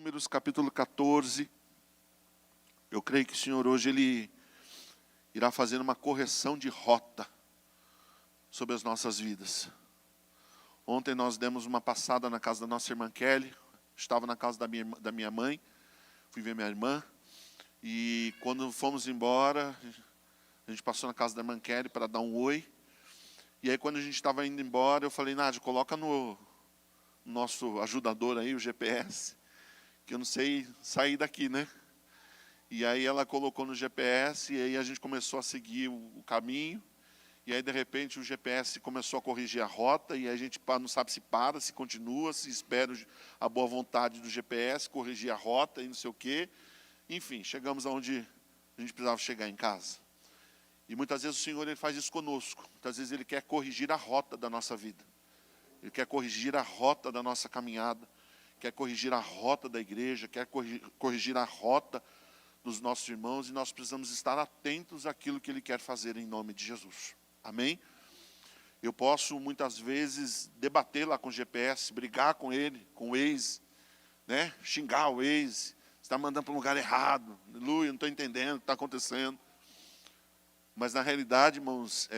Números capítulo 14. Eu creio que o Senhor hoje Ele irá fazer uma correção de rota sobre as nossas vidas. Ontem nós demos uma passada na casa da nossa irmã Kelly. Estava na casa da minha mãe. Fui ver minha irmã. E quando fomos embora, a gente passou na casa da irmã Kelly para dar um oi. E aí quando a gente estava indo embora, eu falei, Nádia, coloca no nosso ajudador aí, o GPS, que eu não sei sair daqui, né? E aí ela colocou no GPS, e aí a gente começou a seguir o caminho, e aí de repente o GPS começou a corrigir a rota, e aí a gente não sabe se para, se continua, se espera a boa vontade do GPS, corrigir a rota e não sei o quê. Enfim, chegamos aonde a gente precisava chegar em casa. E muitas vezes o Senhor Ele faz isso conosco, muitas vezes Ele quer corrigir a rota da nossa vida. Ele quer corrigir a rota da nossa caminhada, quer corrigir a rota da igreja, quer corrigir a rota dos nossos irmãos, e nós precisamos estar atentos àquilo que Ele quer fazer em nome de Jesus. Amém? Eu posso muitas vezes debater lá com o GPS, brigar com ele, com o Waze, né? Xingar o Waze, está mandando para um lugar errado, aleluia, não estou entendendo o que está acontecendo. Mas na realidade, irmãos,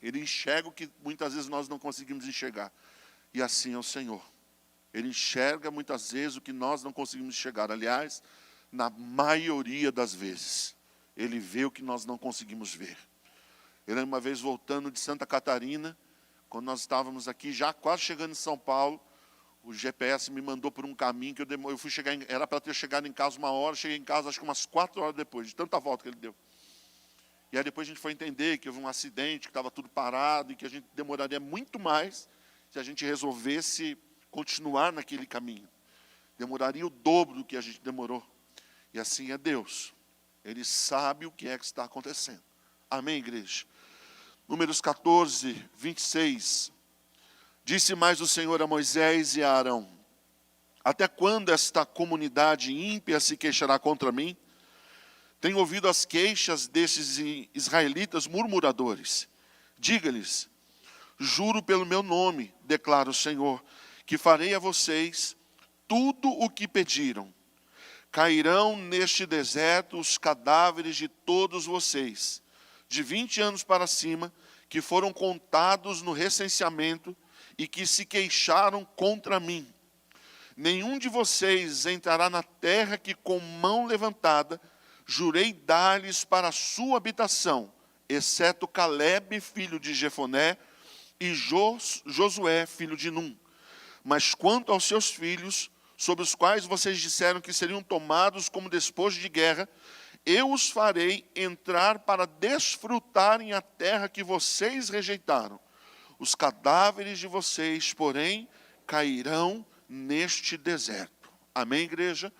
Ele enxerga o que muitas vezes nós não conseguimos enxergar. E assim é o Senhor. Ele enxerga muitas vezes o que nós não conseguimos enxergar. Aliás, na maioria das vezes, Ele vê o que nós não conseguimos ver. Ele uma vez voltando de Santa Catarina, quando nós estávamos aqui, já quase chegando em São Paulo, o GPS me mandou por um caminho que eu fui chegar, era para ter chegado em casa 1 hora, cheguei em casa acho que umas 4 horas depois, de tanta volta que ele deu. E aí depois a gente foi entender que houve um acidente, que estava tudo parado, e que a gente demoraria muito mais se a gente resolvesse continuar naquele caminho. Demoraria o dobro do que a gente demorou. E assim é Deus. Ele sabe o que é que está acontecendo. Amém, igreja? Números 14, 26. Disse mais o Senhor a Moisés e a Arão: até quando esta comunidade ímpia se queixará contra mim? Tenho ouvido as queixas desses israelitas murmuradores. Diga-lhes: juro pelo meu nome, declara o Senhor, que farei a vocês tudo o que pediram. Cairão neste deserto os cadáveres de todos vocês, de 20 anos para cima, que foram contados no recenseamento e que se queixaram contra mim. Nenhum de vocês entrará na terra que com mão levantada jurei dar-lhes para a sua habitação, exceto Calebe, filho de Jefoné, e Josué, filho de Num. Mas quanto aos seus filhos, sobre os quais vocês disseram que seriam tomados como despojo de guerra, eu os farei entrar para desfrutarem a terra que vocês rejeitaram. Os cadáveres de vocês, porém, cairão neste deserto. Amém, igreja?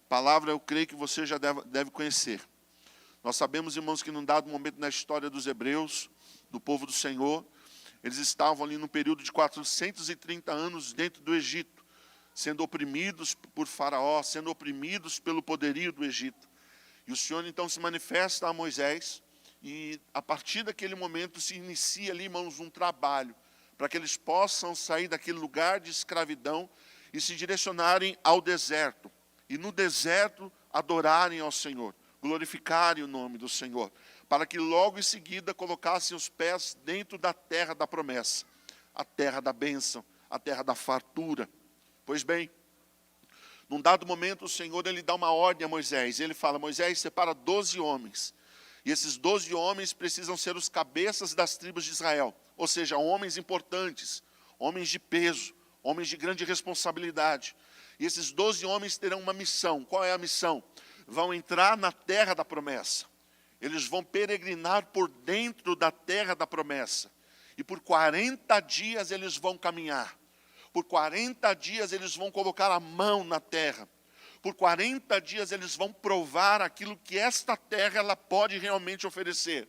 Palavra eu creio que você já deve conhecer. Nós sabemos, irmãos, que num dado momento na história dos hebreus, do povo do Senhor, eles estavam ali num período de 430 anos dentro do Egito, sendo oprimidos por Faraó, sendo oprimidos pelo poderio do Egito. E o Senhor então se manifesta a Moisés, e a partir daquele momento se inicia ali, irmãos, um trabalho, para que eles possam sair daquele lugar de escravidão e se direcionarem ao deserto. E no deserto adorarem ao Senhor, glorificarem o nome do Senhor, para que logo em seguida colocassem os pés dentro da terra da promessa, a terra da bênção, a terra da fartura. Pois bem, num dado momento o Senhor Ele dá uma ordem a Moisés, Ele fala: Moisés, separa 12 homens, e esses 12 homens precisam ser os cabeças das tribos de Israel, ou seja, homens importantes, homens de peso, homens de grande responsabilidade. E esses 12 homens terão uma missão. Qual é a missão? Vão entrar na terra da promessa. Eles vão peregrinar por dentro da terra da promessa. E por 40 dias eles vão caminhar. Por 40 dias eles vão colocar a mão na terra. Por 40 dias eles vão provar aquilo que esta terra ela pode realmente oferecer.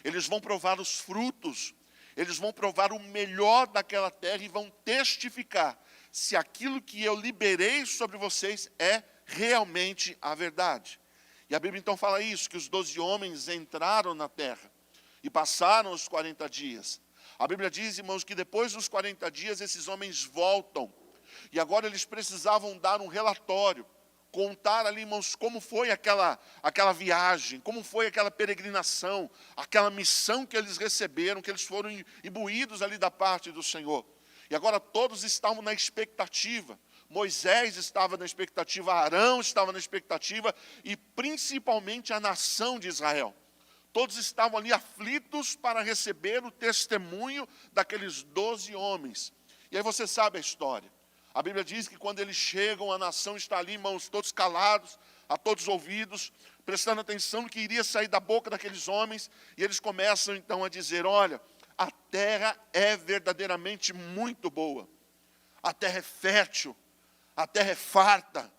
Eles vão provar os frutos. Eles vão provar o melhor daquela terra e vão testificar se aquilo que eu liberei sobre vocês é realmente a verdade. E a Bíblia então fala isso, que os 12 homens entraram na terra e passaram os 40 dias. A Bíblia diz, irmãos, que depois dos 40 dias esses homens voltam. E agora eles precisavam dar um relatório. contar ali, irmãos, como foi aquela viagem, como foi aquela peregrinação, aquela missão que eles receberam, que eles foram imbuídos ali da parte do Senhor. E agora todos estavam na expectativa. Moisés estava na expectativa, Arão estava na expectativa, e principalmente a nação de Israel. Todos estavam ali aflitos para receber o testemunho daqueles 12 homens. E aí você sabe a história. A Bíblia diz que quando eles chegam, a nação está ali, irmãos, todos calados, a todos ouvidos, prestando atenção no que iria sair da boca daqueles homens. E eles começam então a dizer, olha, a terra é verdadeiramente muito boa. A terra é fértil, a terra é farta,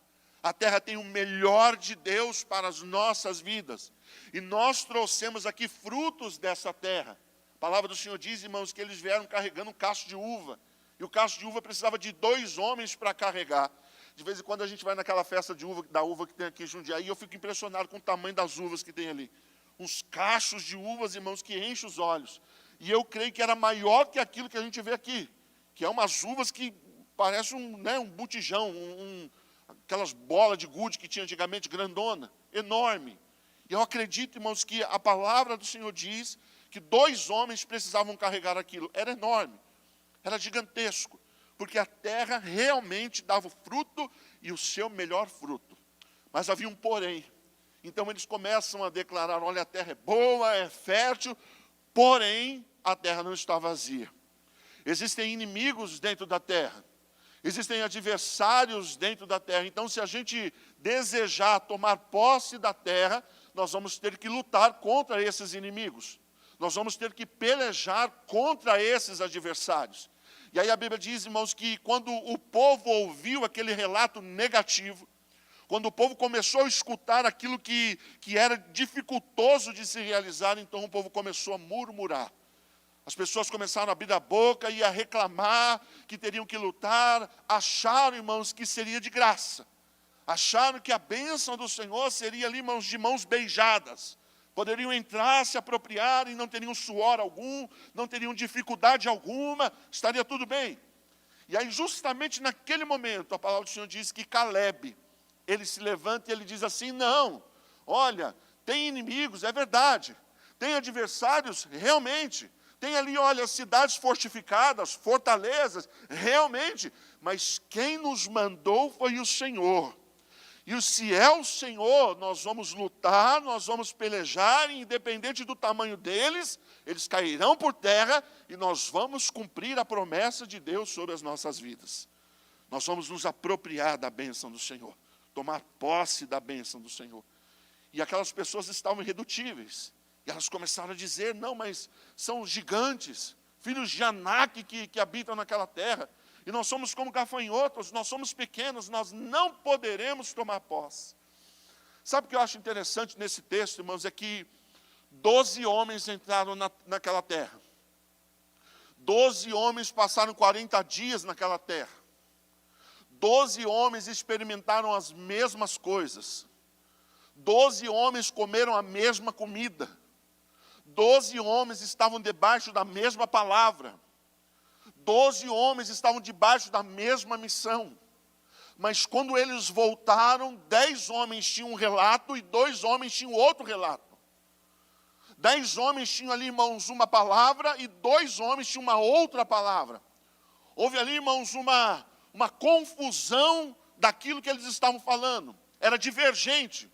a terra tem o melhor de Deus para as nossas vidas. E nós trouxemos aqui frutos dessa terra. A palavra do Senhor diz, irmãos, que eles vieram carregando um cacho de uva. E o cacho de uva precisava de 2 homens para carregar. De vez em quando a gente vai naquela festa de uva, da uva que tem aqui em Jundiaí, e eu fico impressionado com o tamanho das uvas que tem ali. Uns cachos de uvas, irmãos, que enchem os olhos. E eu creio que era maior que aquilo que a gente vê aqui. Que é umas uvas que parecem um botijão, aquelas bolas de gude que tinha antigamente, grandona, enorme. E eu acredito, irmãos, que a palavra do Senhor diz que 2 homens precisavam carregar aquilo. Era enorme, era gigantesco, porque a terra realmente dava o fruto e o seu melhor fruto. Mas havia um porém. Então eles começam a declarar, olha, a terra é boa, é fértil, porém a terra não está vazia. Existem inimigos dentro da terra. Existem adversários dentro da terra. Então, se a gente desejar tomar posse da terra, nós vamos ter que lutar contra esses inimigos. Nós vamos ter que pelejar contra esses adversários. E aí a Bíblia diz, irmãos, que quando o povo ouviu aquele relato negativo, quando o povo começou a escutar aquilo que era dificultoso de se realizar, então o povo começou a murmurar. As pessoas começaram a abrir a boca e a reclamar que teriam que lutar. Acharam, irmãos, que seria de graça. Acharam que a bênção do Senhor seria ali, irmãos, de mãos beijadas. Poderiam entrar, se apropriar e não teriam suor algum, não teriam dificuldade alguma, estaria tudo bem. E aí, justamente naquele momento, a palavra do Senhor diz que Caleb, ele se levanta e ele diz assim, não, olha, tem inimigos, é verdade. Tem adversários, realmente. Tem ali, olha, cidades fortificadas, fortalezas, realmente. Mas quem nos mandou foi o Senhor. E se é o Senhor, nós vamos lutar, nós vamos pelejar, e independente do tamanho deles, eles cairão por terra, e nós vamos cumprir a promessa de Deus sobre as nossas vidas. Nós vamos nos apropriar da bênção do Senhor, tomar posse da bênção do Senhor. E aquelas pessoas estavam irredutíveis. E elas começaram a dizer, não, mas são gigantes, filhos de Anak que habitam naquela terra. E nós somos como gafanhotos, nós somos pequenos, nós não poderemos tomar posse. Sabe o que eu acho interessante nesse texto, irmãos? É que 12 homens entraram naquela terra. 12 homens passaram 40 dias naquela terra. 12 homens experimentaram as mesmas coisas. 12 homens comeram a mesma comida. 12 homens estavam debaixo da mesma palavra. 12 homens estavam debaixo da mesma missão. Mas quando eles voltaram, 10 homens tinham um relato e 2 homens tinham outro relato. 10 homens tinham ali, irmãos, uma palavra e 2 homens tinham uma outra palavra. Houve ali, irmãos, uma confusão daquilo que eles estavam falando. Era divergente.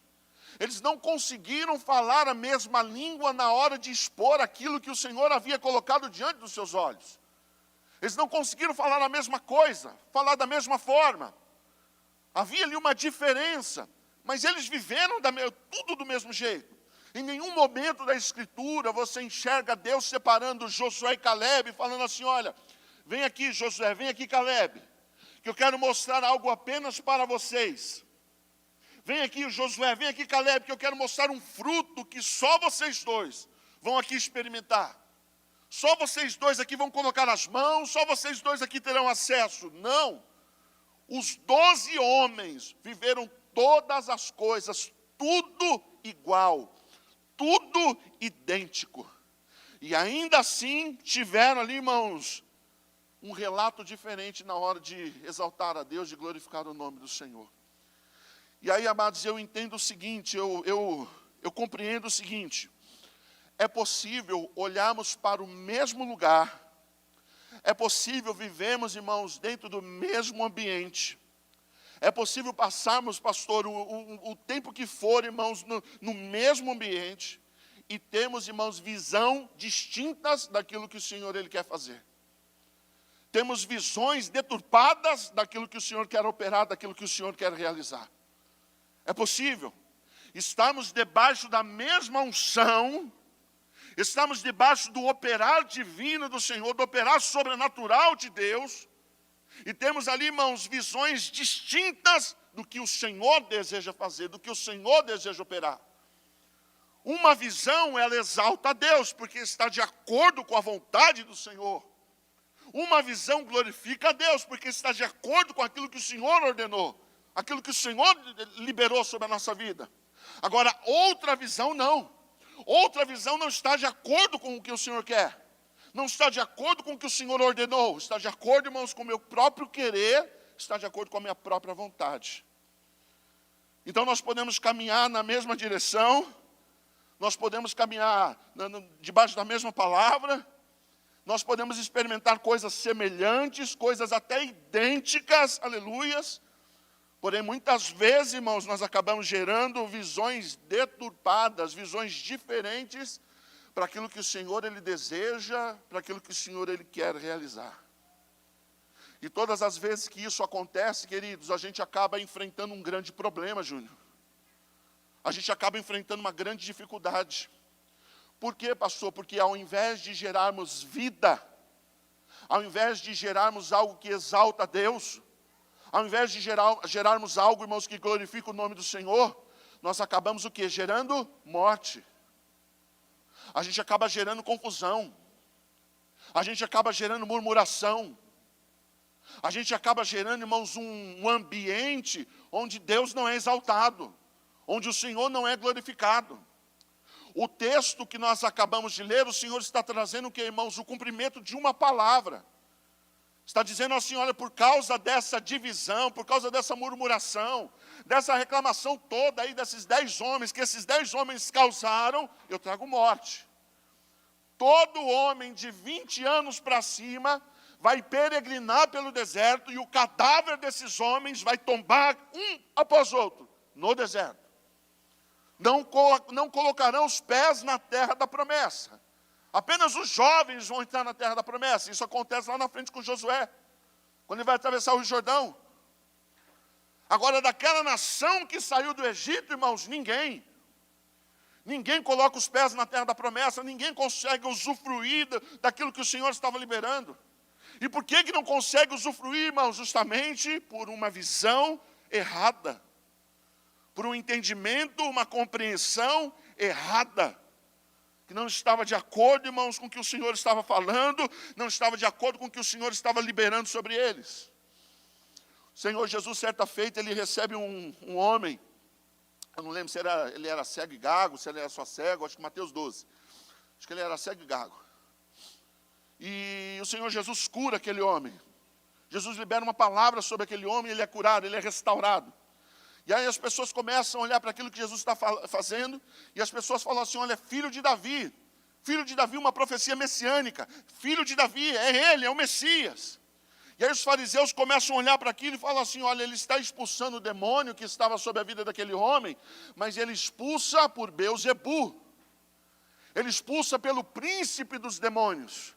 Eles não conseguiram falar a mesma língua na hora de expor aquilo que o Senhor havia colocado diante dos seus olhos. Eles não conseguiram falar a mesma coisa, falar da mesma forma. Havia ali uma diferença, mas eles viveram tudo do mesmo jeito. Em nenhum momento da Escritura você enxerga Deus separando Josué e Caleb, falando assim, olha, vem aqui Josué, vem aqui Caleb, que eu quero mostrar algo apenas para vocês. Vem aqui Josué, vem aqui Caleb, que eu quero mostrar um fruto que só vocês dois vão aqui experimentar. Só vocês dois aqui vão colocar as mãos, só vocês dois aqui terão acesso. Não. Os 12 homens viveram todas as coisas, tudo igual, tudo idêntico. E ainda assim tiveram ali, irmãos, um relato diferente na hora de exaltar a Deus, de glorificar o nome do Senhor. E aí, amados, eu entendo o seguinte, eu compreendo o seguinte: é possível olharmos para o mesmo lugar, é possível vivermos, irmãos, dentro do mesmo ambiente, é possível passarmos, pastor, o tempo que for, irmãos, no mesmo ambiente, e termos, irmãos, visão distintas daquilo que o Senhor Ele quer fazer. Temos visões deturpadas daquilo que o Senhor quer operar, daquilo que o Senhor quer realizar. É possível. Estamos debaixo da mesma unção, estamos debaixo do operar divino do Senhor, do operar sobrenatural de Deus, e temos ali, irmãos, visões distintas do que o Senhor deseja fazer, do que o Senhor deseja operar. Uma visão, ela exalta a Deus, porque está de acordo com a vontade do Senhor. Uma visão glorifica a Deus, porque está de acordo com aquilo que o Senhor ordenou, aquilo que o Senhor liberou sobre a nossa vida. Agora, outra visão não. Outra visão não está de acordo com o que o Senhor quer. Não está de acordo com o que o Senhor ordenou. Está de acordo, irmãos, com o meu próprio querer, está de acordo com a minha própria vontade. Então nós podemos caminhar na mesma direção, nós podemos caminhar debaixo da mesma palavra, nós podemos experimentar coisas semelhantes, coisas até idênticas, aleluias. Porém, muitas vezes, irmãos, nós acabamos gerando visões deturpadas, visões diferentes para aquilo que o Senhor Ele deseja, para aquilo que o Senhor Ele quer realizar. E todas as vezes que isso acontece, queridos, a gente acaba enfrentando um grande problema, Júnior. A gente acaba enfrentando uma grande dificuldade. Por quê, pastor? Porque ao invés de gerarmos vida, ao invés de gerarmos algo que exalta a Deus, ao invés de gerarmos algo, irmãos, que glorifica o nome do Senhor, nós acabamos o quê? Gerando morte. A gente acaba gerando confusão. A gente acaba gerando murmuração. A gente acaba gerando, irmãos, um ambiente onde Deus não é exaltado, onde o Senhor não é glorificado. O texto que nós acabamos de ler, o Senhor está trazendo o que, irmãos? O cumprimento de uma palavra. Está dizendo assim, olha, por causa dessa divisão, por causa dessa murmuração, dessa reclamação toda aí desses 10 homens, que esses 10 homens causaram, eu trago morte. Todo homem de 20 anos para cima vai peregrinar pelo deserto e o cadáver desses homens vai tombar um após outro no deserto. Não colocarão os pés na terra da promessa. Apenas os jovens vão entrar na terra da promessa. Isso acontece lá na frente com Josué, quando ele vai atravessar o Rio Jordão. Agora, daquela nação que saiu do Egito, irmãos, ninguém coloca os pés na terra da promessa, ninguém consegue usufruir daquilo que o Senhor estava liberando. E por que não consegue usufruir, irmãos? Justamente por uma visão errada, por um entendimento, uma compreensão errada, que não estava de acordo, irmãos, com o que o Senhor estava falando, não estava de acordo com o que o Senhor estava liberando sobre eles. O Senhor Jesus, certa feita, ele recebe um homem, eu não lembro se ele era cego e gago, se ele era só cego, acho que Mateus 12, acho que ele era cego e gago. E o Senhor Jesus cura aquele homem. Jesus libera uma palavra sobre aquele homem, ele é curado, ele é restaurado. E aí as pessoas começam a olhar para aquilo que Jesus está fazendo, e as pessoas falam assim, olha, filho de Davi, uma profecia messiânica, filho de Davi, é ele, é o Messias. E aí os fariseus começam a olhar para aquilo e falam assim, olha, ele está expulsando o demônio que estava sobre a vida daquele homem, mas ele expulsa por Beelzebu, ele expulsa pelo príncipe dos demônios.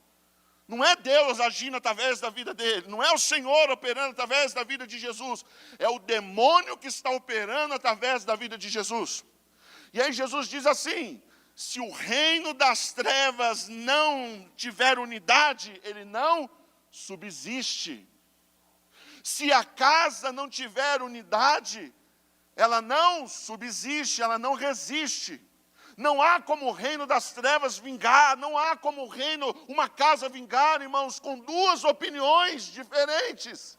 Não é Deus agindo através da vida dele, não é o Senhor operando através da vida de Jesus, é o demônio que está operando através da vida de Jesus. E aí Jesus diz assim, se o reino das trevas não tiver unidade, ele não subsiste. Se a casa não tiver unidade, ela não subsiste, ela não resiste. Não há como o reino das trevas vingar, não há como o reino, uma casa vingar, irmãos, com duas opiniões diferentes.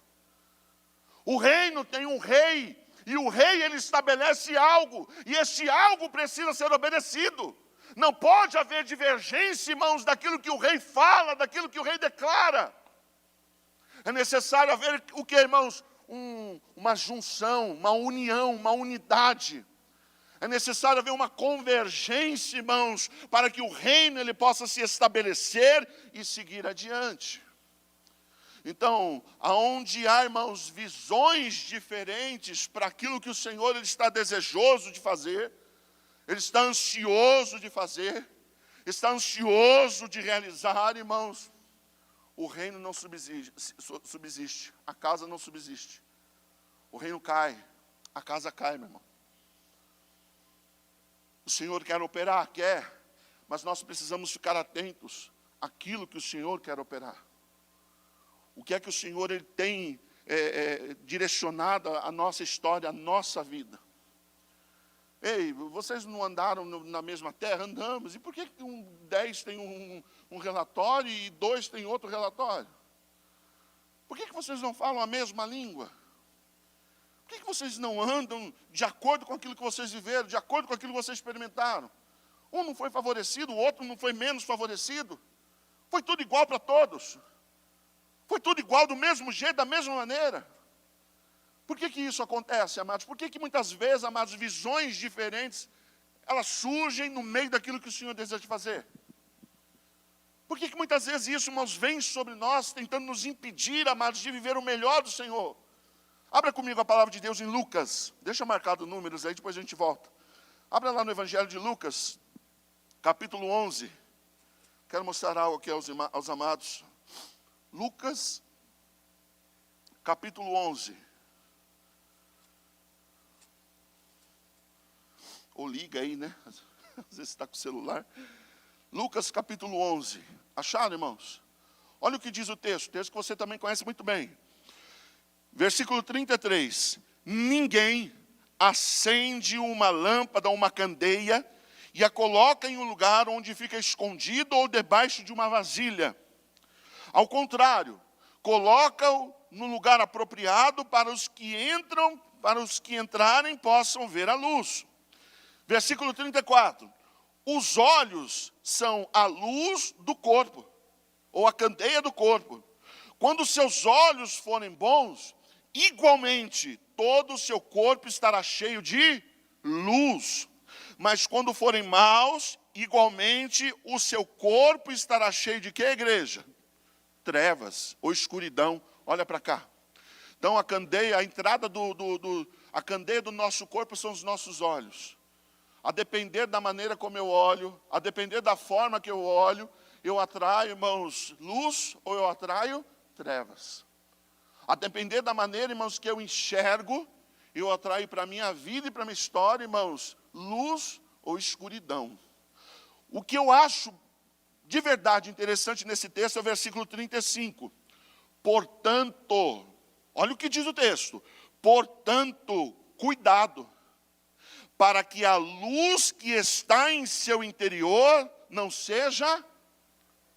O reino tem um rei, e o rei ele estabelece algo, e esse algo precisa ser obedecido. Não pode haver divergência, irmãos, daquilo que o rei fala, daquilo que o rei declara. É necessário haver o que, irmãos? uma junção, uma união, uma unidade. É necessário haver uma convergência, irmãos, para que o reino ele possa se estabelecer e seguir adiante. Então, aonde há, irmãos, visões diferentes para aquilo que o Senhor ele está desejoso de fazer, Ele está ansioso de fazer, está ansioso de realizar, irmãos, o reino não subsiste, a casa não subsiste. O reino cai, a casa cai, meu irmão. O Senhor quer operar, quer, mas nós precisamos ficar atentos àquilo que o Senhor quer operar. O que é que o Senhor ele tem direcionado a nossa história, a nossa vida. Ei, vocês não andaram na mesma terra? Andamos. E por que 10 tem um relatório e 2 tem outro relatório? Por que vocês não falam a mesma língua? Por que vocês não andam de acordo com aquilo que vocês viveram, de acordo com aquilo que vocês experimentaram? Um não foi favorecido, o outro não foi menos favorecido. Foi tudo igual para todos. Foi tudo igual, do mesmo jeito, da mesma maneira. Por que isso acontece, amados? Por que muitas vezes, amados, visões diferentes, elas surgem no meio daquilo que o Senhor deseja fazer? Por que muitas vezes isso, irmãos, vem sobre nós, tentando nos impedir, amados, de viver o melhor do Senhor? Abra comigo a palavra de Deus em Lucas. Deixa marcado números aí, depois a gente volta. Abra lá no Evangelho de Lucas, capítulo 11. Quero mostrar algo aqui aos amados. Lucas, capítulo 11. Ou liga aí, né? Às vezes está com o celular. Lucas, capítulo 11. Acharam, irmãos? Olha o que diz o texto que você também conhece muito bem. Versículo 33. Ninguém acende uma lâmpada ou uma candeia e a coloca em um lugar onde fica escondido ou debaixo de uma vasilha. Ao contrário, coloca-o no lugar apropriado para os que entrarem possam ver a luz. Versículo 34. Os olhos são a luz do corpo, ou a candeia do corpo. Quando seus olhos forem bons, igualmente todo o seu corpo estará cheio de luz. Mas quando forem maus, igualmente o seu corpo estará cheio de quê, igreja? Trevas ou escuridão. Olha para cá. Então a candeia, a entrada a candeia do nosso corpo são os nossos olhos. A depender da maneira como eu olho, a depender da forma que eu olho, eu atraio, irmãos, luz ou eu atraio trevas. A depender da maneira, irmãos, que eu enxergo, eu atraio para a minha vida e para a minha história, irmãos, luz ou escuridão. O que eu acho de verdade interessante nesse texto é o versículo 35. Portanto, olha o que diz o texto. Portanto, cuidado, para que a luz que está em seu interior não seja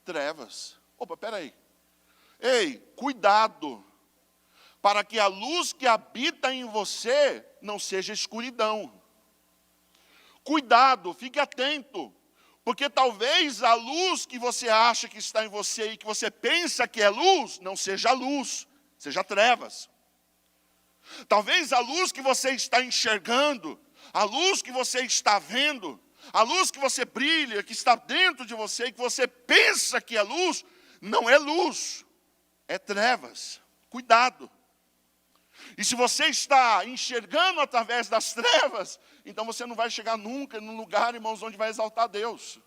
trevas. Opa, peraí. Ei, cuidado, para que a luz que habita em você não seja escuridão. Cuidado, fique atento, porque talvez a luz que você acha que está em você e que você pensa que é luz, não seja luz, seja trevas. Talvez a luz que você está enxergando, a luz que você está vendo, a luz que você brilha, que está dentro de você e que você pensa que é luz, não é luz, é trevas. Cuidado. E se você está enxergando através das trevas, então você não vai chegar nunca num lugar, irmãos, onde vai exaltar Deus.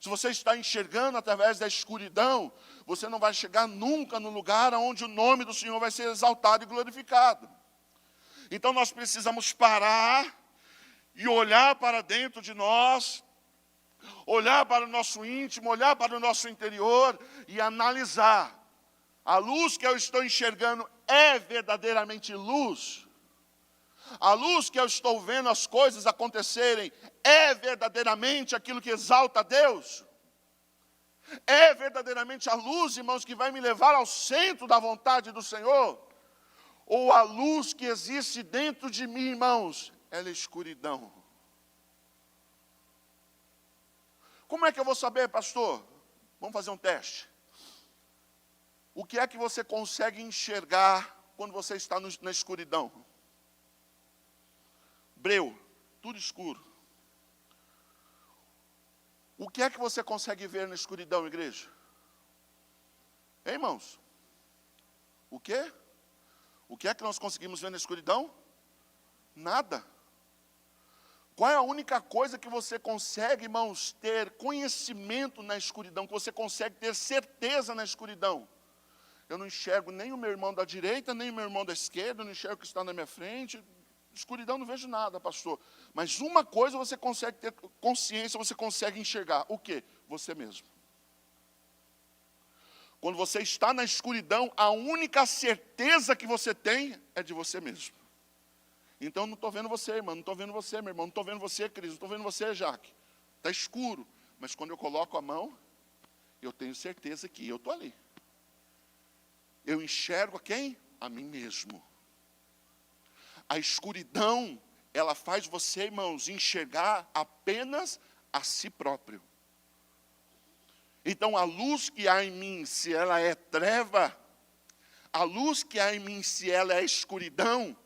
Se você está enxergando através da escuridão, você não vai chegar nunca no lugar onde o nome do Senhor vai ser exaltado e glorificado. Então nós precisamos parar e olhar para dentro de nós, olhar para o nosso íntimo, olhar para o nosso interior e analisar. A luz que eu estou enxergando é verdadeiramente luz? A luz que eu estou vendo as coisas acontecerem é verdadeiramente aquilo que exalta a Deus? É verdadeiramente a luz, irmãos, que vai me levar ao centro da vontade do Senhor? Ou a luz que existe dentro de mim, irmãos, ela é escuridão? Como é que eu vou saber, pastor? Vamos fazer um teste. O que é que você consegue enxergar quando você está na escuridão? Breu, tudo escuro. O que é que você consegue ver na escuridão, igreja? Hein, irmãos? O quê? O que é que nós conseguimos ver na escuridão? Nada. Qual é a única coisa que você consegue, irmãos, ter conhecimento na escuridão, que você consegue ter certeza na escuridão? Eu não enxergo nem o meu irmão da direita, nem o meu irmão da esquerda, eu não enxergo o que está na minha frente. Escuridão não vejo nada, pastor. Mas uma coisa você consegue ter consciência, você consegue enxergar. O quê? Você mesmo. Quando você está na escuridão, a única certeza que você tem é de você mesmo. Então, não estou vendo você, irmão, não estou vendo você, meu irmão, não estou vendo você, Cris, não estou vendo você, Jaque. Está escuro, mas quando eu coloco a mão, eu tenho certeza que eu estou ali. Eu enxergo a quem? A mim mesmo. A escuridão, ela faz você, irmãos, enxergar apenas a si próprio. Então, a luz que há em mim, se ela é treva, a luz que há em mim, se ela é escuridão,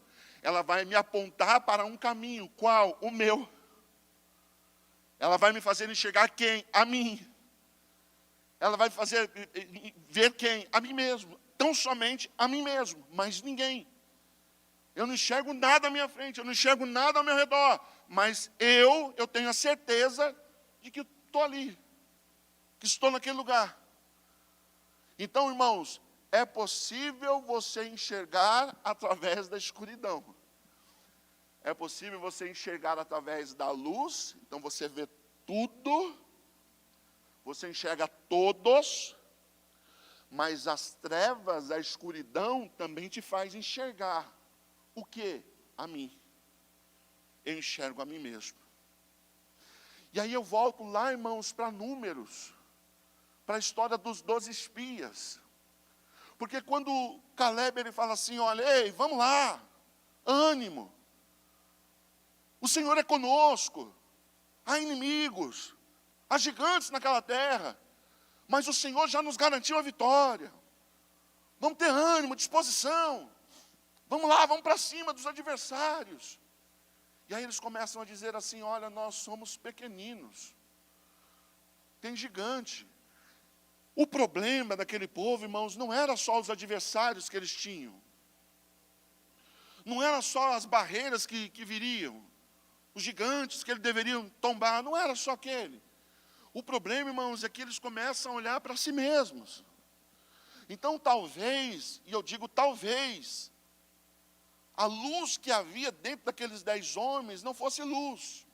ela vai me apontar para um caminho. Qual? O meu. Ela vai me fazer enxergar quem? A mim. Ela vai fazer ver quem? A mim mesmo. Tão somente a mim mesmo, mas ninguém. Eu não enxergo nada à minha frente, eu não enxergo nada ao meu redor, mas eu tenho a certeza de que estou ali, que estou naquele lugar. Então, irmãos, é possível você enxergar através da escuridão. É possível você enxergar através da luz, então você vê tudo, você enxerga todos, mas as trevas, a escuridão também te faz enxergar. O quê? A mim. Eu enxergo a mim mesmo. E aí eu volto lá, irmãos, para Números, para a história dos 12 espias. Porque quando Caleb ele fala assim, olha, ei, vamos lá, ânimo. O Senhor é conosco. Há inimigos, há gigantes naquela terra, mas o Senhor já nos garantiu a vitória. Vamos ter ânimo, disposição. Vamos lá, vamos para cima dos adversários. E aí eles começam a dizer assim, olha, nós somos pequeninos. Tem gigante. O problema daquele povo, irmãos, não era só os adversários que eles tinham. Não era só as barreiras que viriam. Os gigantes que eles deveriam tombar, não era só aquele. O problema, irmãos, é que eles começam a olhar para si mesmos. Então, talvez, e eu digo talvez, a luz que havia dentro daqueles 10 homens não fosse luz.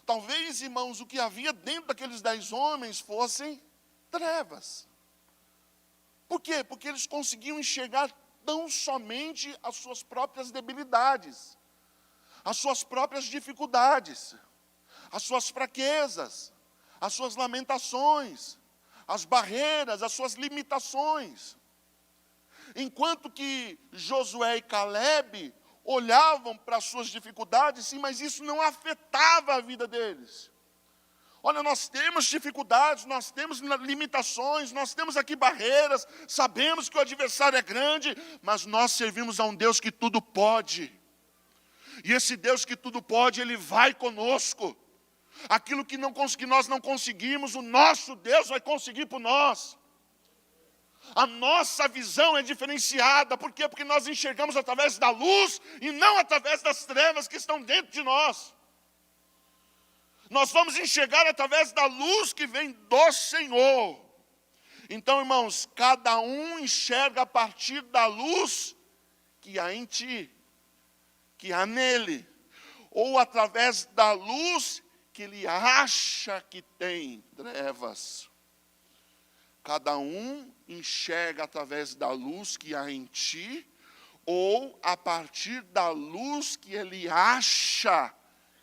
Talvez, irmãos, o que havia dentro daqueles 10 homens fossem trevas. Por quê? Porque eles conseguiam enxergar tão somente as suas próprias debilidades, as suas próprias dificuldades, as suas fraquezas, as suas lamentações, as barreiras, as suas limitações. Enquanto que Josué e Caleb olhavam para as suas dificuldades, sim, mas isso não afetava a vida deles. Olha, nós temos dificuldades, nós temos limitações, nós temos aqui barreiras, sabemos que o adversário é grande, mas nós servimos a um Deus que tudo pode. E esse Deus que tudo pode, Ele vai conosco. Aquilo que nós não conseguimos, o nosso Deus vai conseguir por nós. A nossa visão é diferenciada. Por quê? Porque nós enxergamos através da luz e não através das trevas que estão dentro de nós. Nós vamos enxergar através da luz que vem do Senhor. Então, irmãos, cada um enxerga a partir da luz que há em ti, que há nele, ou através da luz que ele acha que tem trevas. Cada um enxerga através da luz que há em ti, ou a partir da luz que ele acha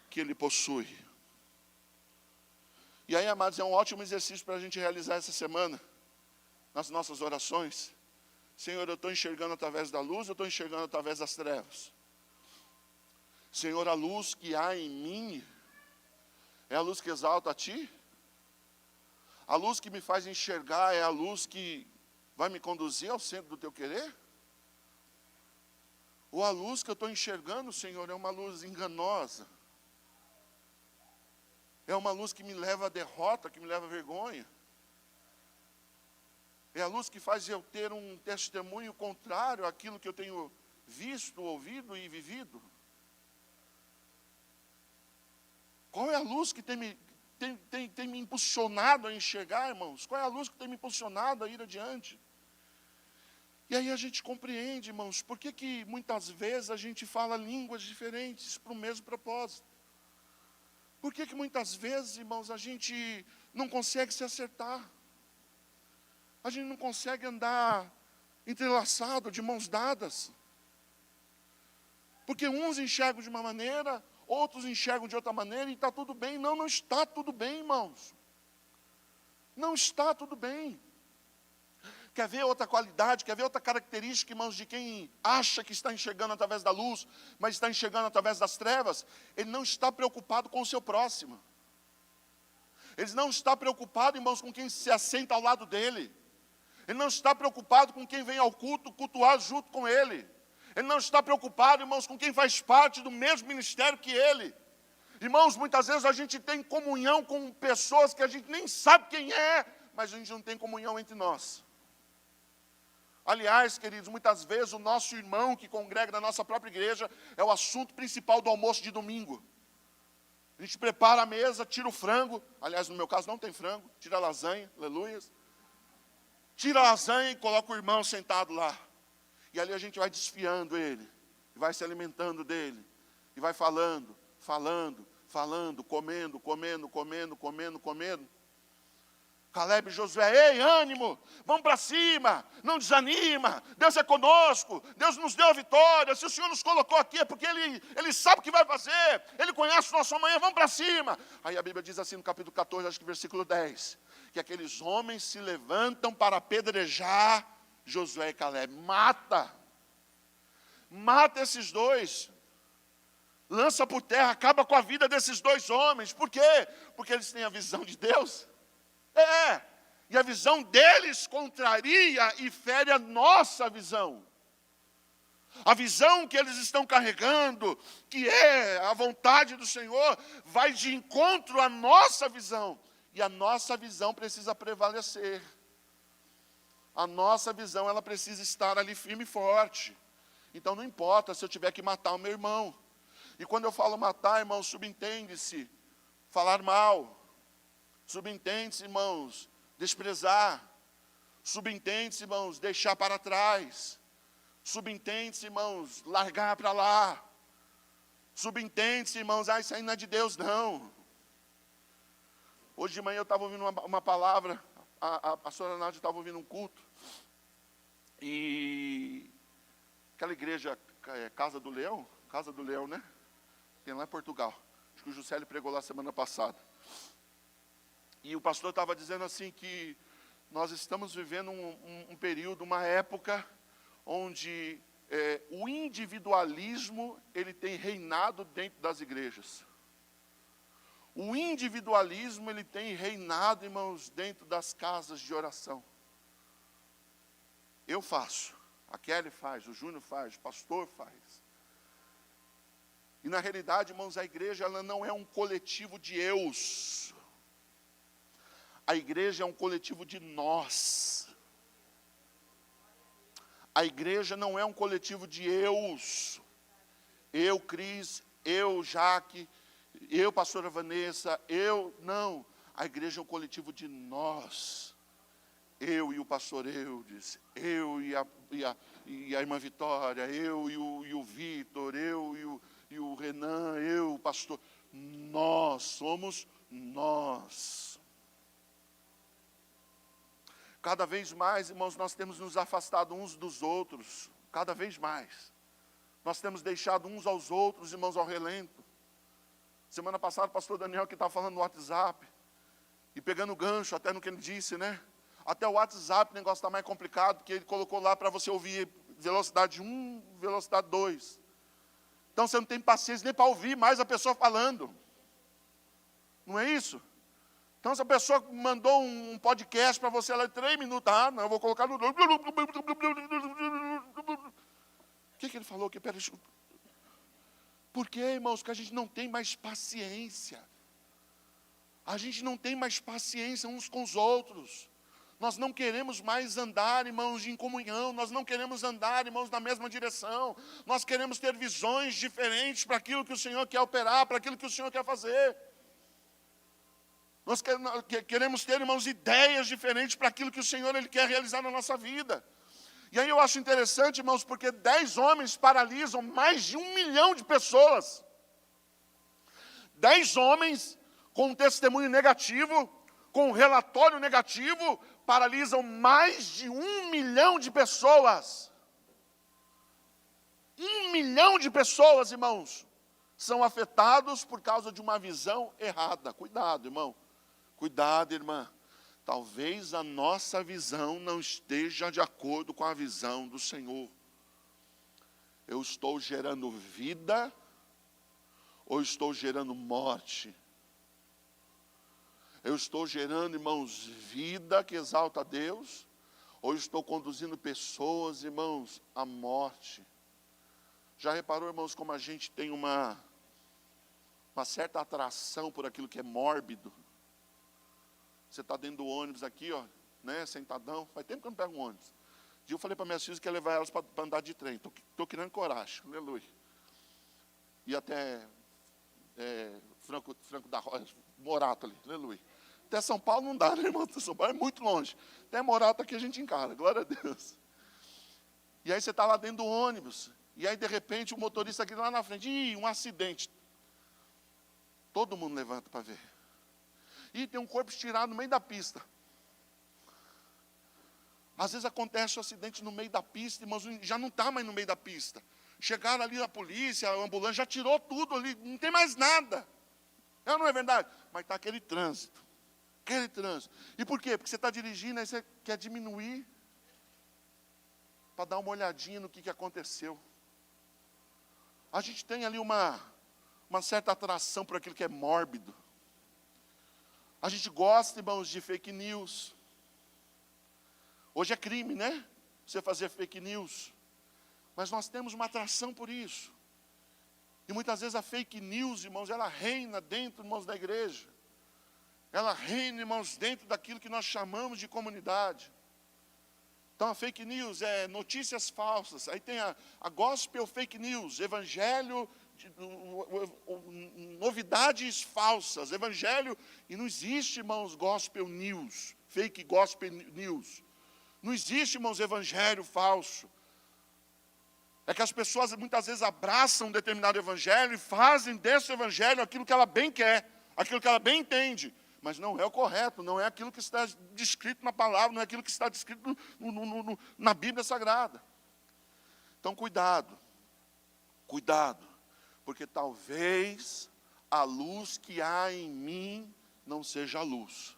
que ele possui. E aí, amados, é um ótimo exercício para a gente realizar essa semana, nas nossas orações. Senhor, eu estou enxergando através da luz, eu estou enxergando através das trevas. Senhor, a luz que há em mim, é a luz que exalta a Ti? A luz que me faz enxergar é a luz que vai me conduzir ao centro do Teu querer? Ou a luz que eu estou enxergando, Senhor, é uma luz enganosa. É uma luz que me leva à derrota, que me leva à vergonha. É a luz que faz eu ter um testemunho contrário àquilo que eu tenho visto, ouvido e vivido. Qual é a luz que tem me impulsionado a enxergar, irmãos? Qual é a luz que tem me impulsionado a ir adiante? E aí a gente compreende, irmãos, por que muitas vezes a gente fala línguas diferentes para o mesmo propósito? Por que muitas vezes, irmãos, a gente não consegue se acertar? A gente não consegue andar entrelaçado, de mãos dadas. Porque uns enxergam de uma maneira, outros enxergam de outra maneira, e está tudo bem. Não, não está tudo bem, irmãos. Não está tudo bem. Quer ver outra qualidade, quer ver outra característica, irmãos, de quem acha que está enxergando através da luz, mas está enxergando através das trevas? Ele não está preocupado com o seu próximo. Ele não está preocupado, irmãos, com quem se assenta ao lado dele. Ele não está preocupado com quem vem ao culto, cultuar junto com ele. Ele não está preocupado, irmãos, com quem faz parte do mesmo ministério que ele. Irmãos, muitas vezes a gente tem comunhão com pessoas que a gente nem sabe quem é, mas a gente não tem comunhão entre nós. Aliás, queridos, muitas vezes o nosso irmão que congrega na nossa própria igreja é o assunto principal do almoço de domingo. A gente prepara a mesa, tira o frango, aliás, no meu caso não tem frango, tira a lasanha, aleluias. Tira a lasanha e coloca o irmão sentado lá. E ali a gente vai desfiando ele, e vai se alimentando dele, e vai falando, comendo. Caleb e Josué, ei, ânimo, vamos para cima, não desanima, Deus é conosco, Deus nos deu a vitória, se o Senhor nos colocou aqui é porque Ele sabe o que vai fazer, Ele conhece o nosso amanhã, vamos para cima. Aí a Bíblia diz assim no capítulo 14, acho que versículo 10, que aqueles homens se levantam para apedrejar Josué e Caleb. Mata esses dois, lança por terra, acaba com a vida desses dois homens. Por quê? Porque eles têm a visão de Deus. E a visão deles contraria e fere a nossa visão. A visão que eles estão carregando, que é a vontade do Senhor, vai de encontro à nossa visão. E a nossa visão precisa prevalecer. A nossa visão, ela precisa estar ali firme e forte. Então não importa se eu tiver que matar o meu irmão. E quando eu falo matar, irmão, subentende-se falar mal. Subentende-se, irmãos, desprezar. Subentende-se, irmãos, deixar para trás. Subentende-se, irmãos, largar para lá. Subentende-se, irmãos, isso aí não é de Deus, não. Hoje de manhã eu estava ouvindo uma palavra, a pastora Nádia estava ouvindo um culto. E aquela igreja, Casa do Leão, né? Tem lá em Portugal. Acho que o Juscelio pregou lá semana passada. E o pastor estava dizendo assim que nós estamos vivendo um período, uma época, onde o individualismo ele tem reinado dentro das igrejas. O individualismo ele tem reinado, irmãos, dentro das casas de oração. Eu faço, a Kelly faz, o Júnior faz, o pastor faz. E na realidade, irmãos, a igreja ela não é um coletivo de eus. A igreja é um coletivo de nós. A igreja não é um coletivo de eus. Eu, Cris, eu, Jaque, eu, pastora Vanessa, não. A igreja é um coletivo de nós. Eu e o pastor Eudes, eu e a irmã Vitória, eu e o Vitor, eu e o Renan, eu, o pastor. Nós somos nós. Cada vez mais, irmãos, nós temos nos afastado uns dos outros, cada vez mais. Nós temos deixado uns aos outros, irmãos, ao relento. Semana passada, o pastor Daniel que estava falando no WhatsApp, e pegando o gancho até no que ele disse, né? Até o WhatsApp o negócio está mais complicado, porque ele colocou lá para você ouvir velocidade 1, velocidade 2. Então você não tem paciência nem para ouvir mais a pessoa falando. Não é isso? Então, se a pessoa mandou um podcast para você lá em 3 minutos, não, eu vou colocar no... O que ele falou? Por quê, irmãos? Porque a gente não tem mais paciência. A gente não tem mais paciência uns com os outros. Nós não queremos mais andar, irmãos, em comunhão. Nós não queremos andar, irmãos, na mesma direção. Nós queremos ter visões diferentes para aquilo que o Senhor quer operar, para aquilo que o Senhor quer fazer. Nós queremos ter, irmãos, ideias diferentes para aquilo que o Senhor Ele quer realizar na nossa vida. E aí eu acho interessante, irmãos, porque 10 homens paralisam mais de 1 milhão de pessoas. 10 homens com um testemunho negativo, com um relatório negativo, paralisam mais de 1 milhão de pessoas. 1 milhão de pessoas, irmãos, são afetados por causa de uma visão errada. Cuidado, irmão. Cuidado, irmã. Talvez a nossa visão não esteja de acordo com a visão do Senhor. Eu estou gerando vida ou estou gerando morte? Eu estou gerando, irmãos, vida que exalta a Deus, ou estou conduzindo pessoas, irmãos, à morte? Já reparou, irmãos, como a gente tem uma certa atração por aquilo que é mórbido? Você está dentro do ônibus aqui, ó, né, sentadão. Faz tempo que eu não pego um ônibus. Um dia eu falei para minhas filhas que ia levar elas para andar de trem. Estou criando coragem, aleluia. E até Franco da Rocha, Morato ali, aleluia. Até São Paulo não dá, né, irmão? Até São Paulo é muito longe. Até Morato aqui a gente encara, glória a Deus. E aí você está lá dentro do ônibus. E aí, de repente, o motorista aqui lá na frente, um acidente. Todo mundo levanta para ver. E tem um corpo estirado no meio da pista. Às vezes acontece um acidente no meio da pista, mas já não está mais no meio da pista. Chegaram ali a polícia, a ambulância, já tirou tudo ali, não tem mais nada. É ou não é verdade? Mas está aquele trânsito. Aquele trânsito. E por quê? Porque você está dirigindo, aí você quer diminuir para dar uma olhadinha no que aconteceu. A gente tem ali uma certa atração por aquilo que é mórbido. A gente gosta, irmãos, de fake news. Hoje é crime, né? Você fazer fake news. Mas nós temos uma atração por isso. E muitas vezes a fake news, irmãos, ela reina dentro, irmãos, da igreja. Ela reina, irmãos, dentro daquilo que nós chamamos de comunidade. Então a fake news é notícias falsas. Aí tem a gospel fake news, evangelho, novidades falsas, evangelho, e não existe, irmãos, gospel news, fake gospel news. Não existe, irmãos, evangelho falso. É que as pessoas muitas vezes abraçam um determinado evangelho e fazem desse evangelho aquilo que ela bem quer, aquilo que ela bem entende. Mas não é o correto, não é aquilo que está descrito na palavra, não é aquilo que está descrito na Bíblia Sagrada. Então, cuidado, porque talvez a luz que há em mim não seja luz,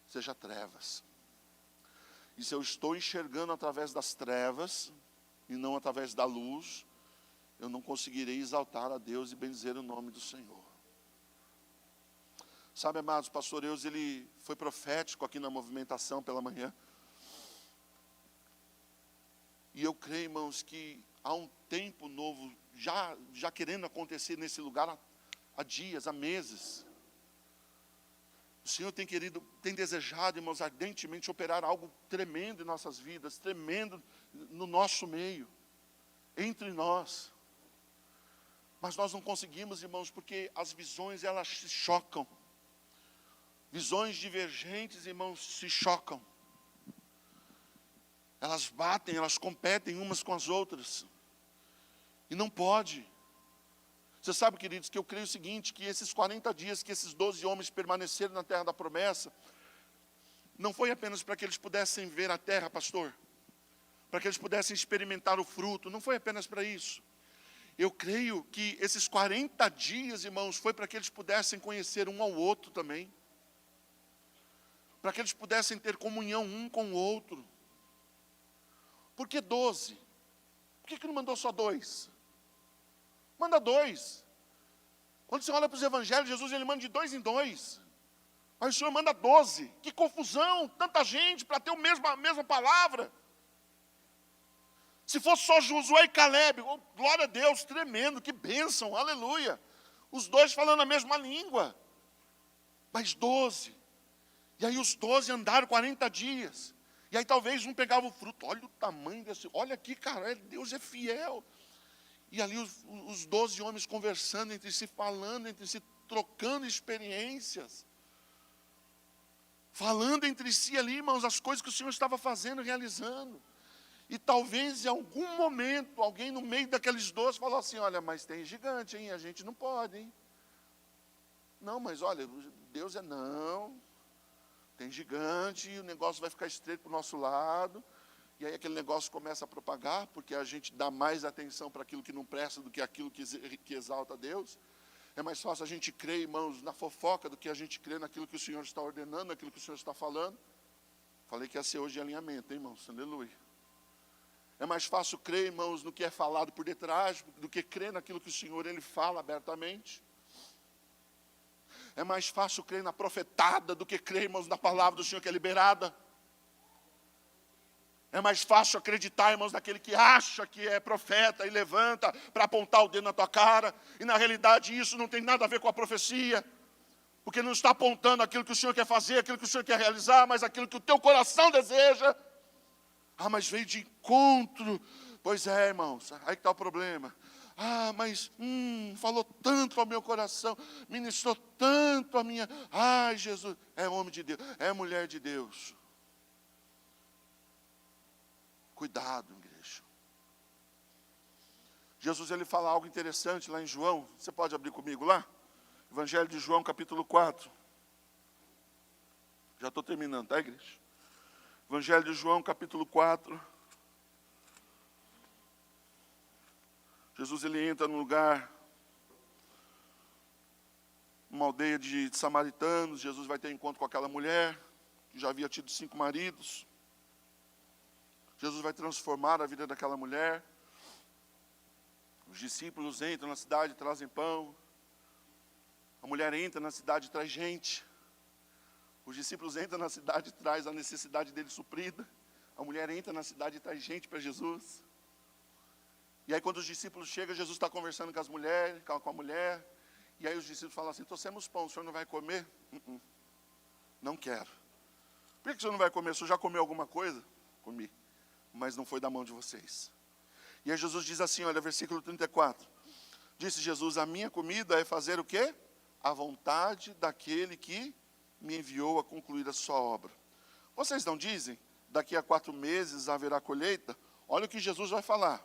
seja trevas. E se eu estou enxergando através das trevas e não através da luz, eu não conseguirei exaltar a Deus e bendizer o nome do Senhor. Sabe, amados, o pastor Eus, ele foi profético aqui na movimentação pela manhã. E eu creio, irmãos, que há um tempo novo já querendo acontecer nesse lugar há dias, há meses. O Senhor tem desejado, irmãos, ardentemente operar algo tremendo em nossas vidas, tremendo no nosso meio, entre nós. Mas nós não conseguimos, irmãos, porque as visões, elas se chocam. Visões divergentes, irmãos, se chocam. Elas batem, elas competem umas com as outras. E não pode. Você sabe, queridos, que eu creio o seguinte, que esses 40 dias que esses 12 homens permaneceram na terra da promessa, não foi apenas para que eles pudessem ver a terra, pastor, para que eles pudessem experimentar o fruto, não foi apenas para isso. Eu creio que esses 40 dias, irmãos, foi para que eles pudessem conhecer um ao outro também, para que eles pudessem ter comunhão um com o outro. Por que 12? Por que não mandou só 2? Manda 2. Quando você olha para os evangelhos, Jesus ele manda de 2 em 2. Mas o Senhor manda 12. Que confusão, tanta gente para ter a mesma palavra. Se fosse só Josué e Caleb, oh, glória a Deus, tremendo, que bênção, aleluia. Os dois falando a mesma língua. Mas 12. E aí os 12 andaram 40 dias. E aí talvez um pegava o fruto. Olha o tamanho desse, olha aqui, cara, Deus é fiel. E ali os 12 homens conversando entre si, falando entre si, trocando experiências. Falando entre si ali, irmãos, as coisas que o Senhor estava fazendo, realizando. E talvez em algum momento, alguém no meio daqueles 12 falou assim, olha, mas tem gigante, hein? A gente não pode, hein? Não, mas olha, Deus não, tem gigante, e o negócio vai ficar estreito para o nosso lado. E aí aquele negócio começa a propagar, porque a gente dá mais atenção para aquilo que não presta do que aquilo que exalta a Deus. É mais fácil a gente crer, irmãos, na fofoca do que a gente crer naquilo que o Senhor está ordenando, naquilo que o Senhor está falando. Falei que ia ser hoje alinhamento, hein, irmãos? Aleluia. É mais fácil crer, irmãos, no que é falado por detrás, do que crer naquilo que o Senhor, Ele fala abertamente. É mais fácil crer na profetada do que crer, irmãos, na palavra do Senhor que é liberada. É mais fácil acreditar, irmãos, naquele que acha que é profeta e levanta para apontar o dedo na tua cara. E na realidade isso não tem nada a ver com a profecia. Porque não está apontando aquilo que o Senhor quer fazer, aquilo que o Senhor quer realizar, mas aquilo que o teu coração deseja. Ah, mas veio de encontro. Pois é, irmãos, aí que está o problema. Ah, mas falou tanto ao meu coração, ministrou tanto a minha... Ai, Jesus, é homem de Deus, é mulher de Deus. Cuidado, igreja. Jesus, ele fala algo interessante lá em João. Você pode abrir comigo lá? Evangelho de João, capítulo 4. Já estou terminando, tá, igreja? Evangelho de João, capítulo 4. Jesus, ele entra num lugar, uma aldeia de samaritanos. Jesus vai ter encontro com aquela mulher, que já havia tido 5 maridos. Jesus vai transformar a vida daquela mulher. Os discípulos entram na cidade e trazem pão. A mulher entra na cidade e traz gente. Os discípulos entram na cidade e traz a necessidade dele suprida. A mulher entra na cidade e traz gente para Jesus. E aí quando os discípulos chegam, Jesus está conversando com a mulher. E aí os discípulos falam assim, trouxemos pão, o senhor não vai comer? Não quero. Por que o senhor não vai comer? O senhor já comeu alguma coisa? Comi. Mas não foi da mão de vocês. E aí Jesus diz assim, olha, versículo 34. Disse Jesus, a minha comida é fazer o quê? A vontade daquele que me enviou a concluir a sua obra. Vocês não dizem, daqui a 4 meses haverá colheita? Olha o que Jesus vai falar.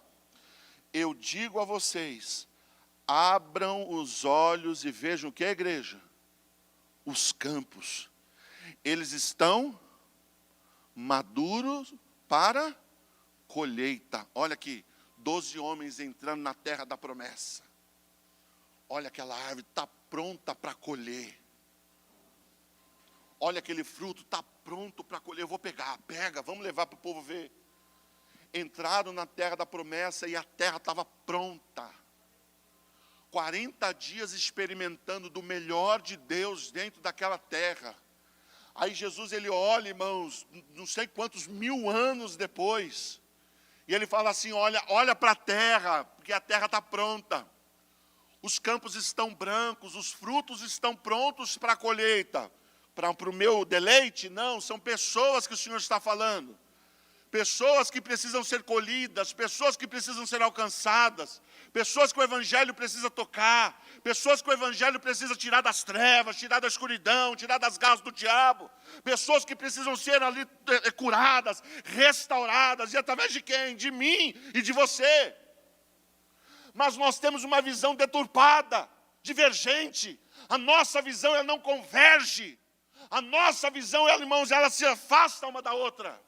Eu digo a vocês, abram os olhos e vejam o que é, igreja? Os campos. Eles estão maduros para colheita. Olha aqui, 12 homens entrando na terra da promessa. Olha aquela árvore, está pronta para colher. Olha aquele fruto, está pronto para colher. Eu vou pegar, pega, vamos levar para o povo ver. Entraram na terra da promessa e a terra estava pronta. 40 dias experimentando do melhor de Deus dentro daquela terra. Aí Jesus, ele olha, irmãos, não sei quantos 1000 anos depois. E ele fala assim, olha para a terra, porque a terra está pronta. Os campos estão brancos, os frutos estão prontos para a colheita. Para o meu deleite? Não, são pessoas que o Senhor está falando. Pessoas que precisam ser colhidas, pessoas que precisam ser alcançadas, pessoas que o Evangelho precisa tocar, pessoas que o Evangelho precisa tirar das trevas, tirar da escuridão, tirar das garras do diabo, pessoas que precisam ser ali curadas, restauradas, e através de quem? De mim e de você. Mas nós temos uma visão deturpada, divergente, a nossa visão ela não converge, a nossa visão, irmãos, ela se afasta uma da outra.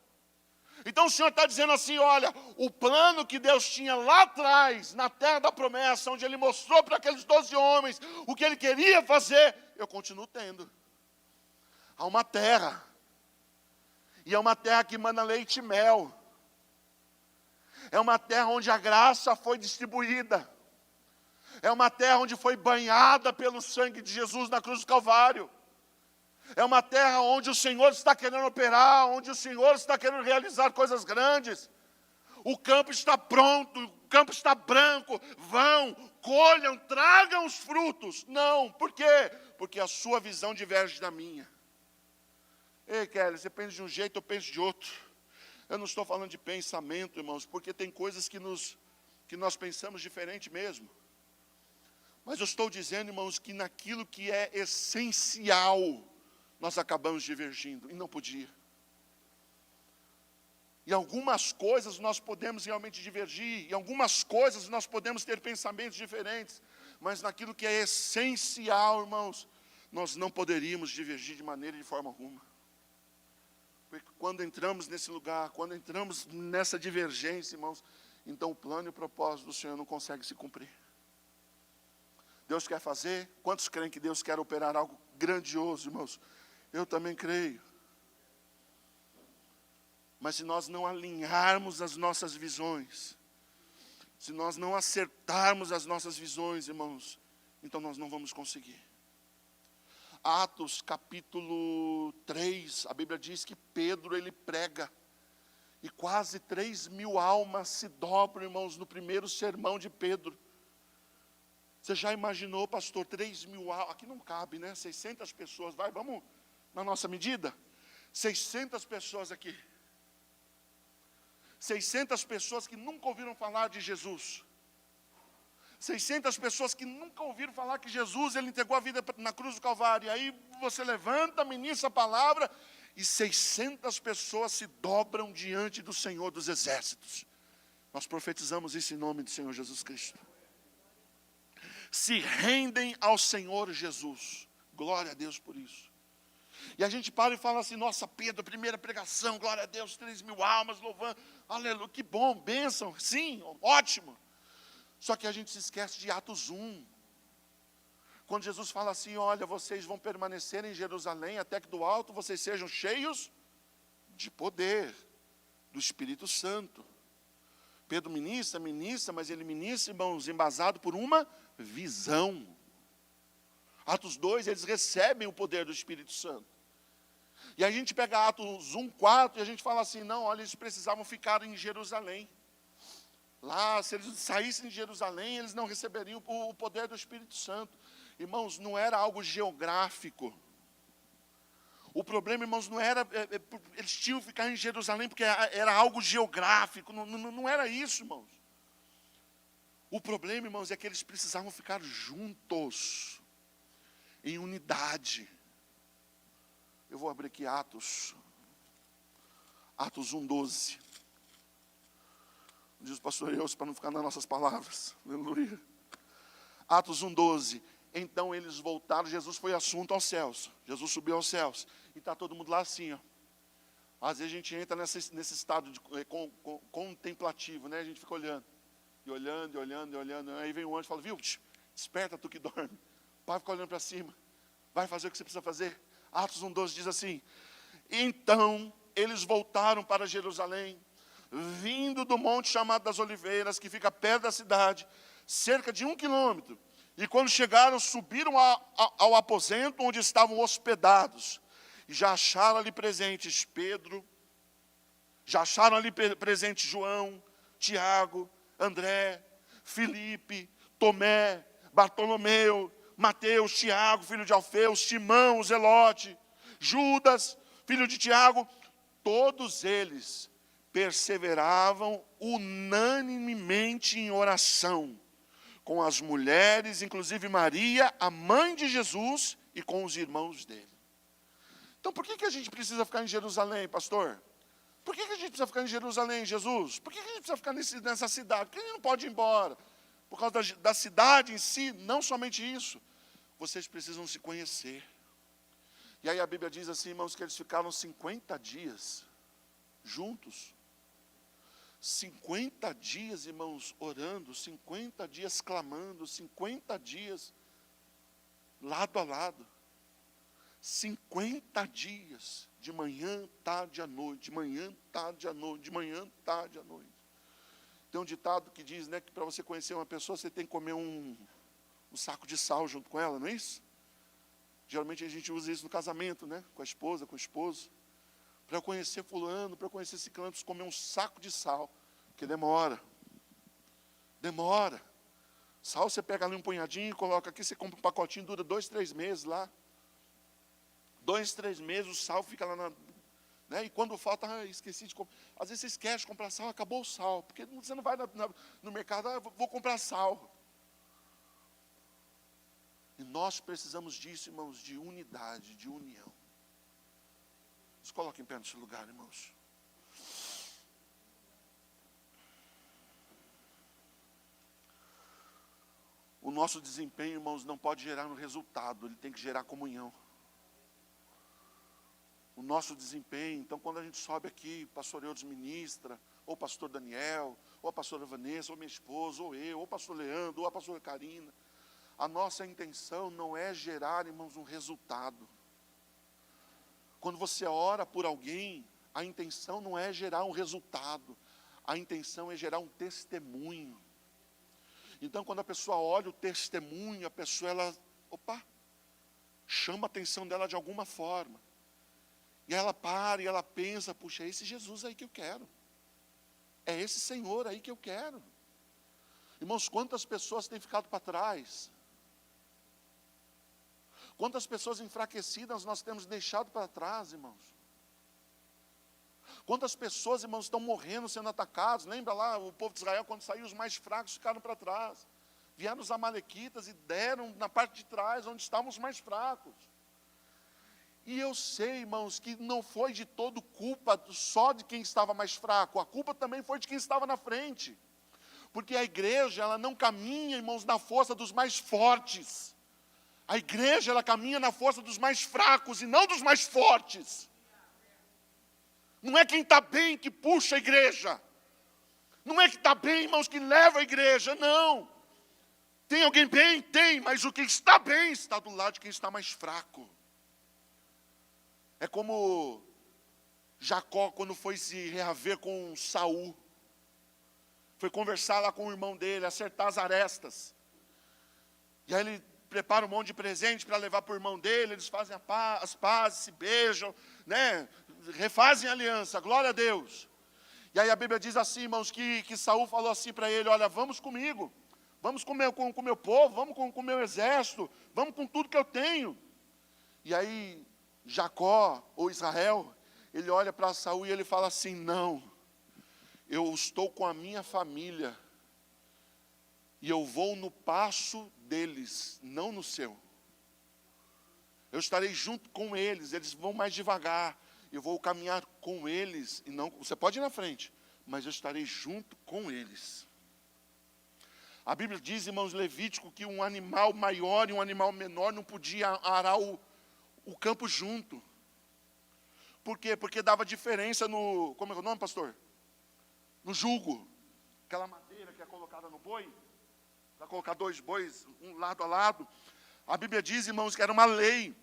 Então o Senhor está dizendo assim, olha, o plano que Deus tinha lá atrás, na terra da promessa, onde Ele mostrou para aqueles 12 homens o que Ele queria fazer, eu continuo tendo. Há uma terra, e é uma terra que emana leite e mel. É uma terra onde a graça foi distribuída. É uma terra onde foi banhada pelo sangue de Jesus na cruz do Calvário. É uma terra onde o Senhor está querendo operar, onde o Senhor está querendo realizar coisas grandes. O campo está pronto, o campo está branco. Vão, colham, tragam os frutos. Não, por quê? Porque a sua visão diverge da minha. Ei, Kelly, você pensa de um jeito, eu penso de outro. Eu não estou falando de pensamento, irmãos, porque tem coisas que nós pensamos diferente mesmo. Mas eu estou dizendo, irmãos, que naquilo que é essencial, nós acabamos divergindo, e não podia. Em algumas coisas nós podemos realmente divergir, em algumas coisas nós podemos ter pensamentos diferentes, mas naquilo que é essencial, irmãos, nós não poderíamos divergir de maneira e de forma alguma. Porque quando entramos nesse lugar, quando entramos nessa divergência, irmãos, então o plano e o propósito do Senhor não consegue se cumprir. Deus quer fazer? Quantos creem que Deus quer operar algo grandioso, irmãos? Eu também creio. Mas se nós não alinharmos as nossas visões, se nós não acertarmos as nossas visões, irmãos, então nós não vamos conseguir. Atos capítulo 3, a Bíblia diz que Pedro, ele prega, e quase 3.000 almas se dobram, irmãos, no primeiro sermão de Pedro. Você já imaginou, pastor, 3.000 almas, aqui não cabe, né, 600 pessoas, vamos na nossa medida, 600 pessoas aqui. 600 pessoas que nunca ouviram falar de Jesus. 600 pessoas que nunca ouviram falar que Jesus, ele entregou a vida na cruz do Calvário. E aí você levanta, ministra a palavra, e 600 pessoas se dobram diante do Senhor dos Exércitos. Nós profetizamos isso em nome do Senhor Jesus Cristo. Se rendem ao Senhor Jesus. Glória a Deus por isso. E a gente para e fala assim, nossa, Pedro, primeira pregação, glória a Deus, 3.000 almas louvando, aleluia, que bom, bênção, sim, ótimo. Só que a gente se esquece de Atos 1. Quando Jesus fala assim, olha, vocês vão permanecer em Jerusalém, até que do alto vocês sejam cheios de poder, do Espírito Santo. Pedro ministra, mas ele ministra, irmãos, embasado por uma visão. Atos 2, eles recebem o poder do Espírito Santo. E a gente pega Atos 1, 4, e a gente fala assim, não, olha, eles precisavam ficar em Jerusalém. Lá, se eles saíssem de Jerusalém, eles não receberiam o poder do Espírito Santo. Irmãos, não era algo geográfico. O problema, irmãos, não era, eles tinham que ficar em Jerusalém porque era algo geográfico, não era isso, irmãos. O problema, irmãos, é que eles precisavam ficar juntos, em unidade. Eu vou abrir aqui Atos 1:12. Diz o pastor Eus, para não ficar nas nossas palavras. Aleluia. Atos 1:12. Então eles voltaram, Jesus foi assunto aos céus. Jesus subiu aos céus. E está todo mundo lá assim, ó. Às vezes a gente entra nesse estado contemplativo, né? A gente fica olhando. E olhando, e olhando, e olhando. Aí vem um anjo e fala, viu, desperta tu que dorme. O pai fica olhando para cima. Vai fazer o que você precisa fazer. Atos 1:12 diz assim, então eles voltaram para Jerusalém, vindo do monte chamado das Oliveiras, que fica perto da cidade, cerca de 1 quilômetro. E quando chegaram, subiram ao aposento onde estavam hospedados. E já acharam ali presentes Pedro, já acharam ali presentes João, Tiago, André, Filipe, Tomé, Bartolomeu, Mateus, Tiago, filho de Alfeu, Simão, o Zelote, Judas, filho de Tiago. Todos eles perseveravam unanimemente em oração, com as mulheres, inclusive Maria, a mãe de Jesus, e com os irmãos dele. Então por que a gente precisa ficar em Jerusalém, pastor? Por que a gente precisa ficar em Jerusalém, Jesus? Por que a gente precisa ficar nessa cidade? Por que a gente não pode ir embora? Por causa da cidade em si, não somente isso. Vocês precisam se conhecer. E aí a Bíblia diz assim, irmãos, que eles ficaram 50 dias juntos. 50 dias, irmãos, orando, 50 dias clamando, 50 dias lado a lado. 50 dias, de manhã, tarde à noite, de manhã, tarde à noite, de manhã, tarde à noite. Tem um ditado que diz, né, que para você conhecer uma pessoa, você tem que comer um saco de sal junto com ela, não é isso? Geralmente a gente usa isso no casamento, né, com a esposa, com o esposo. Para eu conhecer fulano, para eu conhecer ciclano, preciso comer um saco de sal. Porque demora. Demora. Sal você pega ali um punhadinho, coloca aqui, você compra um pacotinho, dura 2, 3 meses lá. 2, 3 meses, o sal fica lá na... Né? E quando falta, esqueci de comprar. Às vezes você esquece de comprar sal, acabou o sal. Porque você não vai no mercado, vou comprar sal. E nós precisamos disso, irmãos, de unidade, de união. Se coloquem em pé nesse lugar, irmãos. O nosso desempenho, irmãos, não pode gerar um resultado, ele tem que gerar comunhão. O nosso desempenho, então quando a gente sobe aqui, pastor Eudes ministra, ou pastor Daniel, ou a pastora Vanessa, ou minha esposa, ou eu, ou o pastor Leandro, ou a pastora Karina, a nossa intenção não é gerar, irmãos, um resultado. Quando você ora por alguém, a intenção não é gerar um resultado, a intenção é gerar um testemunho. Então, quando a pessoa olha o testemunho, a pessoa, ela, chama a atenção dela de alguma forma. E ela para e ela pensa, puxa, é esse Jesus aí que eu quero. É esse Senhor aí que eu quero. Irmãos, quantas pessoas têm ficado para trás? Quantas pessoas enfraquecidas nós temos deixado para trás, irmãos? Quantas pessoas, irmãos, estão morrendo, sendo atacados? Lembra lá, o povo de Israel, quando saiu, os mais fracos ficaram para trás. Vieram os amalequitas e deram na parte de trás, onde estavam os mais fracos. E eu sei, irmãos, que não foi de todo culpa só de quem estava mais fraco. A culpa também foi de quem estava na frente. Porque a igreja, ela não caminha, irmãos, na força dos mais fortes. A igreja, ela caminha na força dos mais fracos e não dos mais fortes. Não é quem está bem que puxa a igreja. Não é que está bem, irmãos, que leva a igreja, não. Tem alguém bem? Tem, mas o que está bem está do lado de quem está mais fraco. É como Jacó, quando foi se reaver com Saul. Foi conversar lá com o irmão dele, acertar as arestas. E aí ele prepara um monte de presente para levar para o irmão dele, eles fazem as pazes, se beijam, né? Refazem a aliança, glória a Deus. E aí a Bíblia diz assim, irmãos, que Saul falou assim para ele, olha, vamos comigo, vamos com o meu povo, vamos com o meu exército, vamos com tudo que eu tenho. E aí Jacó, ou Israel, ele olha para Saul e ele fala assim, não, eu estou com a minha família, e eu vou no passo deles, não no seu. Eu estarei junto com eles, eles vão mais devagar, eu vou caminhar com eles, e não, você pode ir na frente, mas eu estarei junto com eles. A Bíblia diz, irmãos, Levítico, que um animal maior e um animal menor não podia arar o campo junto. Por quê? Porque dava diferença no, como é o nome, pastor? No jugo. Aquela madeira que é colocada no boi, para colocar 2 bois, um lado a lado. A Bíblia diz, irmãos, que era uma lei.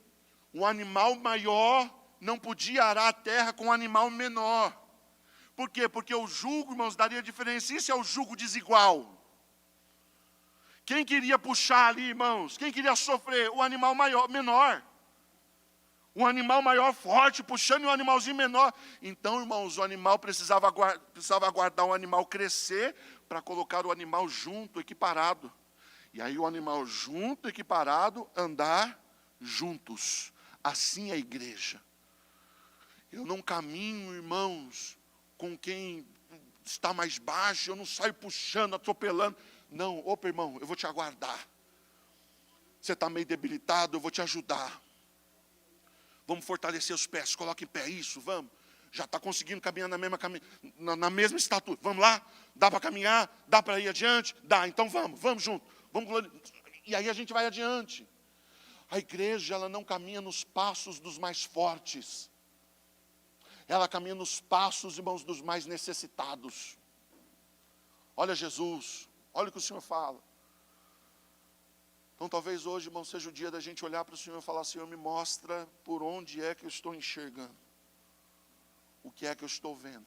Um animal maior não podia arar a terra com um animal menor. Por quê? Porque o jugo, irmãos, daria diferença. Isso é o jugo desigual. Quem queria puxar ali, irmãos? Quem queria sofrer? O animal menor. Um animal maior, forte, puxando um animalzinho menor. Então, irmãos, o animal precisava aguardar o animal crescer para colocar o animal junto, equiparado. E aí o animal junto, equiparado, andar juntos. Assim é a igreja. Eu não caminho, irmãos, com quem está mais baixo, eu não saio puxando, atropelando. Não, opa, irmão, eu vou te aguardar. Você está meio debilitado, eu vou te ajudar. Vamos fortalecer os pés, coloque em pé, isso, vamos. Já está conseguindo caminhar na mesma estatura. Vamos lá? Dá para caminhar? Dá para ir adiante? Dá, então vamos junto. E aí a gente vai adiante. A igreja, ela não caminha nos passos dos mais fortes. Ela caminha nos passos, irmãos, dos mais necessitados. Olha Jesus, olha o que o Senhor fala. Então talvez hoje, irmão, seja o dia da gente olhar para o Senhor e falar, Senhor, me mostra por onde é que eu estou enxergando. O que é que eu estou vendo.